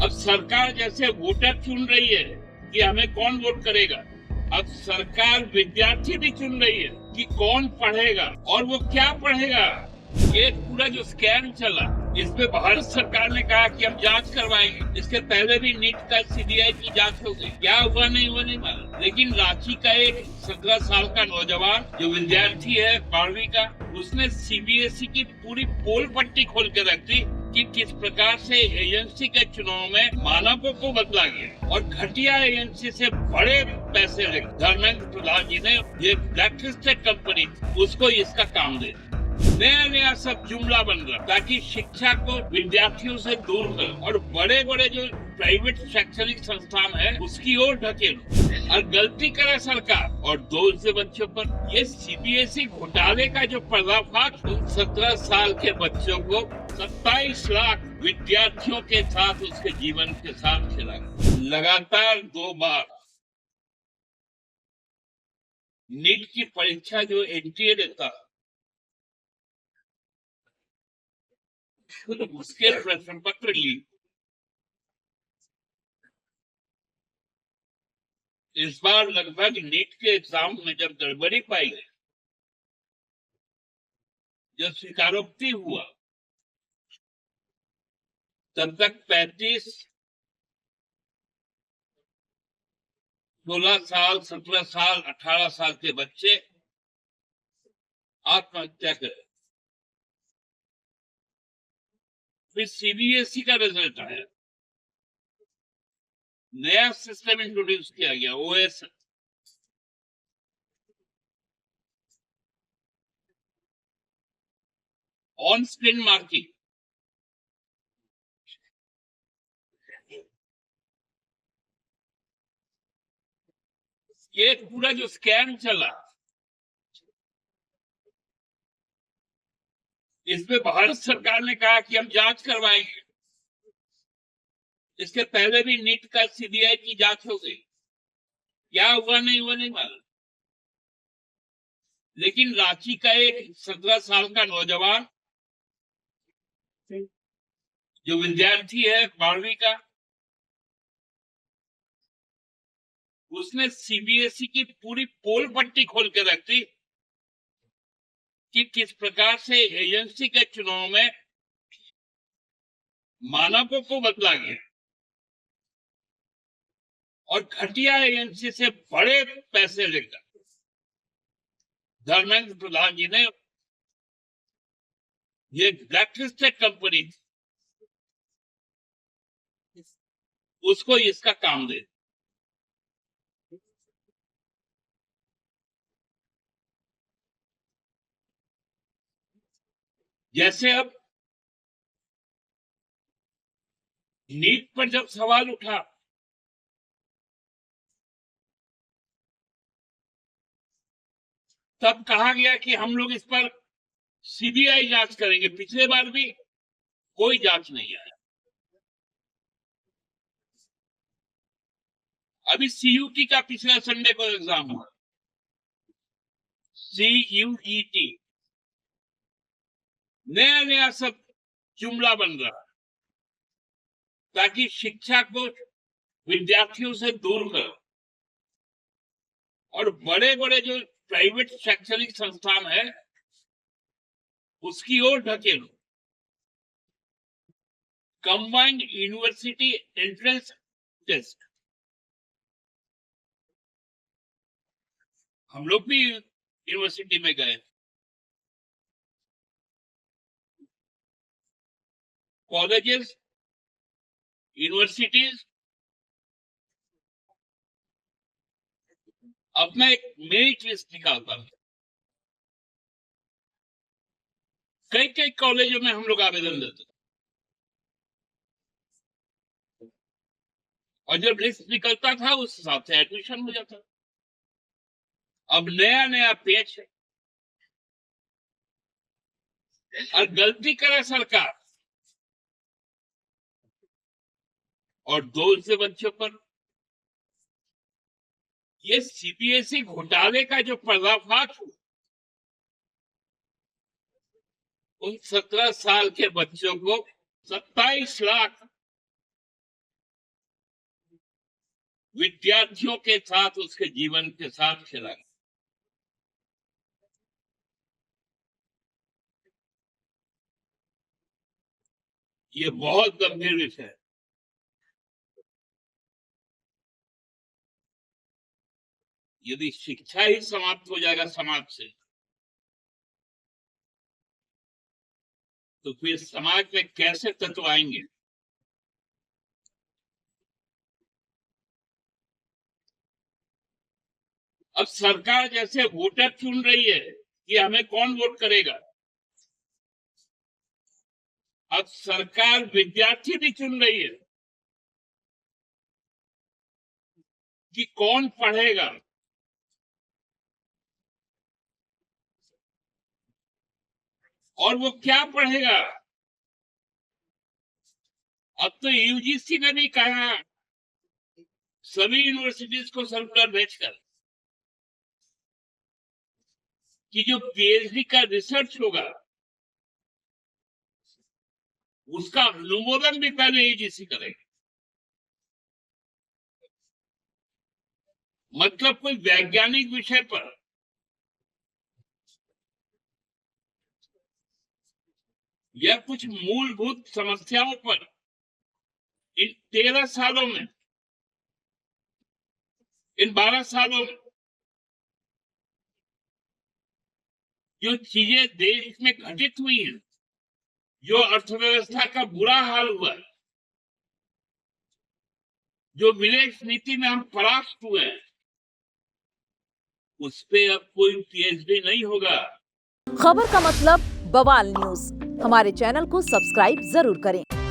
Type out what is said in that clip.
अब सरकार जैसे वोटर चुन रही है कि हमें कौन वोट करेगा, अब सरकार विद्यार्थी भी चुन रही है कि कौन पढ़ेगा और वो क्या पढ़ेगा। ये पूरा जो स्कैम चला, इसमें भारत सरकार ने कहा कि हम जांच करवाएंगे। इसके पहले भी नीट का सीबीआई की जांच हो गई, क्या हुआ नहीं हुआ नहीं मालूम। लेकिन रांची का एक 17 साल का नौजवान जो विद्यार्थी है 12वीं का, उसने सीबीएसई की पूरी पोल पट्टी खोल के रख दी कि किस प्रकार से एजेंसी के चुनाव में मानकों को बदला गया और घटिया एजेंसी से बड़े पैसे लेकर धर्मेंद्र प्रधान जी ने ये ब्लैकलिस्टेड कंपनी उसको इसका काम दे नया नया सब जुमला बन रहा ताकि शिक्षा को विद्यार्थियों से दूर कर और बड़े बड़े जो प्राइवेट शैक्षणिक संस्थान है उसकी ओर ढकेल और गलती करे सरकार और दोष से बच्चों पर। ये सीबीएसई घोटाले का जो पर्दाफाश उन 17 साल के बच्चों को 27 लाख विद्यार्थियों के साथ उसके जीवन के साथ खेला। लगातार 2 बार नीट की परीक्षा जो एनटीए देता उसके प्रश्न पत्र लीक। इस बार लगभग नीट के एग्जाम में जब गड़बड़ी पाई गई, जब स्वीकारोक्ति हुआ, तब तक 35, 16 साल, 17 साल, 18 साल के बच्चे आत्महत्या करे। फिर सीबीएसई का रिजल्ट आया, नया सिस्टम इंट्रोड्यूस किया गया, ओएस, ऑन स्क्रीन मार्किंग। ये पूरा जो स्कैम चला, इसमें भारत सरकार ने कहा कि हम जांच करवाएंगे। इसके पहले भी नीट का सीबीआई की जांच हो गई, क्या हुआ नहीं हुआ नहीं मालूम। लेकिन रांची का एक 17 साल का नौजवान जो विद्यार्थी है 12वीं का, उसने सीबीएसई की पूरी पोल पट्टी खोल के रख दी कि किस प्रकार से एजेंसी के चुनाव में मानकों को बदला गया और घटिया एजेंसी से बड़े पैसे लेकर धर्मेंद्र प्रधान जी ने ये ब्लैकलिस्टेड कंपनी उसको इसका काम दे। जैसे अब नीट पर जब सवाल उठा, तब कहा गया कि हम लोग इस पर सीबीआई जांच करेंगे। पिछले बार भी कोई जांच नहीं आया। अभी सीयूटी का पिछले संडे को एग्जाम हुआ, सीयूईटी, नया नया सब जुमला बन रहा ताकि शिक्षा को विद्यार्थियों से दूर कर और बड़े बड़े जो प्राइवेट शैक्षणिक संस्थान है उसकी ओर ढकेलो। कंबाइंड यूनिवर्सिटी एंट्रेंस टेस्ट, हम लोग भी यूनिवर्सिटी में गए, कॉलेजेस, यूनिवर्सिटीज। अब मैं एक मेरिट लिस्ट निकालता हूं, कई कई कॉलेजों में हम लोग आवेदन देते और जब लिस्ट निकलता था उस हिसाब से एडमिशन हो जाता। अब नया नया पेच है और गलती करे सरकार और दोष से बच्चों पर। ये सीबीएसई घोटाले का जो पर्दाफाश हुआ, उन 17 साल के बच्चों को 27 लाख विद्यार्थियों के साथ, उसके जीवन के साथ खिलाना। ये बहुत गंभीर विषय है। यदि शिक्षा ही समाप्त हो जाएगा समाज से, तो फिर समाज में कैसे तत्व आएंगे? अब सरकार जैसे वोटर चुन रही है कि हमें कौन वोट करेगा। अब सरकार विद्यार्थी भी चुन रही है कि कौन पढ़ेगा। और वो क्या पढ़ेगा। अब तो यूजीसी ने भी कहा सभी यूनिवर्सिटीज को सर्कुलर भेजकर कि जो पीएचडी का रिसर्च होगा उसका अनुमोदन भी पहले यूजीसी करेगा। मतलब कोई वैज्ञानिक विषय पर या कुछ मूलभूत समस्याओं पर इन 13 सालों में, इन 12 सालों में जो चीजें देश में घटित हुई हैं, जो अर्थव्यवस्था का बुरा हाल हुआ, जो विदेश नीति में हम परास्त हुए, उस पे अब कोई पीएचडी नहीं होगा। खबर का मतलब बवाल न्यूज। हमारे चैनल को सब्सक्राइब जरूर करें।